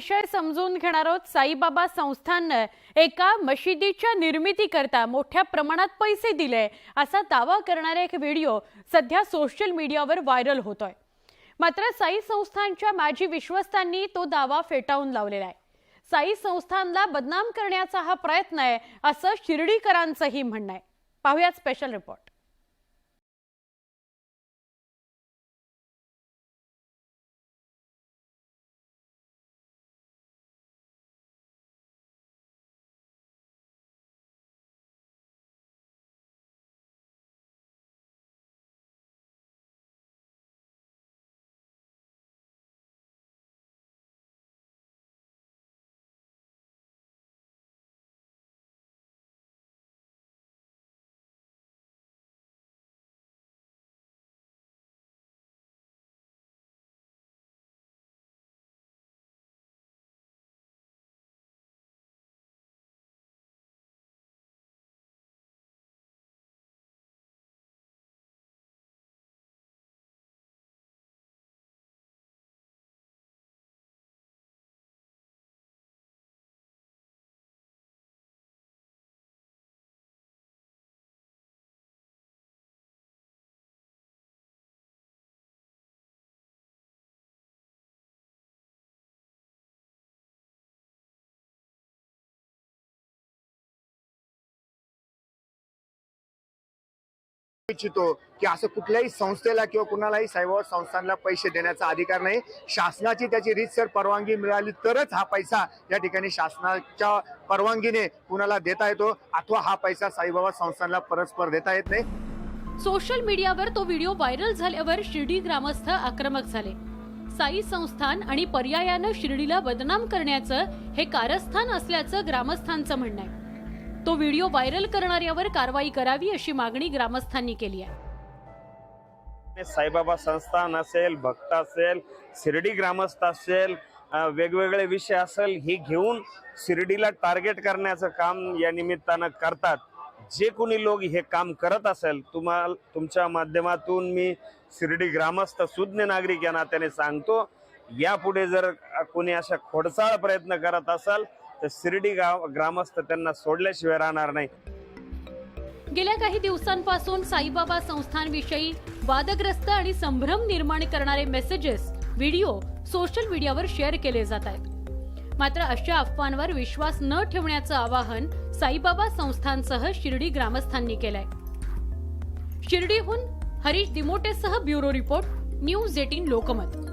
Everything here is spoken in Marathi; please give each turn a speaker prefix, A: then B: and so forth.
A: विषय समजून घेणार आहोत। साईबाबा संस्थानने एका मशिदीच्या निर्मितीकरता मोठ्या प्रमाणात पैसे दिले असा दावा करणारा एक व्हिडिओ सध्या सोशल मीडियावर व्हायरल होतोय। मात्र साई संस्थानच्या माजी विश्वस्तांनी तो दावा फेटाळून लावलेला आहे। साई संस्थानला बदनाम करण्याचा हा प्रयत्न आहे असं शिर्डीकरांचंही म्हणणं आहे। पाहूयात स्पेशल रिपोर्ट।
B: इच्छितो की असं कुठल्याही संस्थेला किंवा कुणालाही साईबाबा संस्थानला पैसे देण्याचा अधिकार नाही। शासनाची त्याची रीतसर परवानगी मिळाली तरच हा पैसा या ठिकाणी शासनाच्या परवानगीने कुणाला देता येतो अथवा हा पैसा साईबाबा संस्थानला परस्पर देता येत नाही।
A: सोशल मीडियावर तो व्हिडिओ व्हायरल झाल्यावर शिर्डी ग्रामस्थ आक्रमक झाले। साई संस्थान आणि पर्यायाने शिर्डीला बदनाम करण्याचं हे कारस्थान असल्याचं ग्रामस्थांचं म्हणणं आहे। तो व्हिडिओ व्हायरल करणाऱ्यावर कारवाई करावी अशी मागणी ग्रामस्थांनी केली आहे।
C: साईबाबा संस्थान असेल, भक्त असेल, शिर्डी ग्रामस्थ असेल, वेगवेगळे विषय असेल, ही घेऊन शिर्डीला टार्गेट करण्याचं काम या निमित्तानं करतात। जे कोणी लोक हे काम करत असेल, तुमच्या माध्यमातून मी शिर्डी ग्रामस्थ सुज्ञ नागरिक या नात्याने सांगतो, यापुढे जर कोणी अशा खोडसाळ प्रयत्न करत असेल तर शिर्डी ग्रामस्थ त्यांना सोडल्याशिवाय राहणार नाही।
A: गेल्या काही दिवसांपासून साईबाबा संस्थानविषयी वादग्रस्त आणि संभ्रम निर्माण करणारे मेसेजेस, व्हिडिओ सोशल मीडियावर शेअर केले जात आहेत। मात्र अशा अफवांवर विश्वास न ठेवण्याचं आवाहन साईबाबा संस्थानसह शिर्डी ग्रामस्थांनी केलंय। शिर्डीहून हरीश दिमोटेसह ब्युरो रिपोर्ट, न्यूज 18 लोकमत।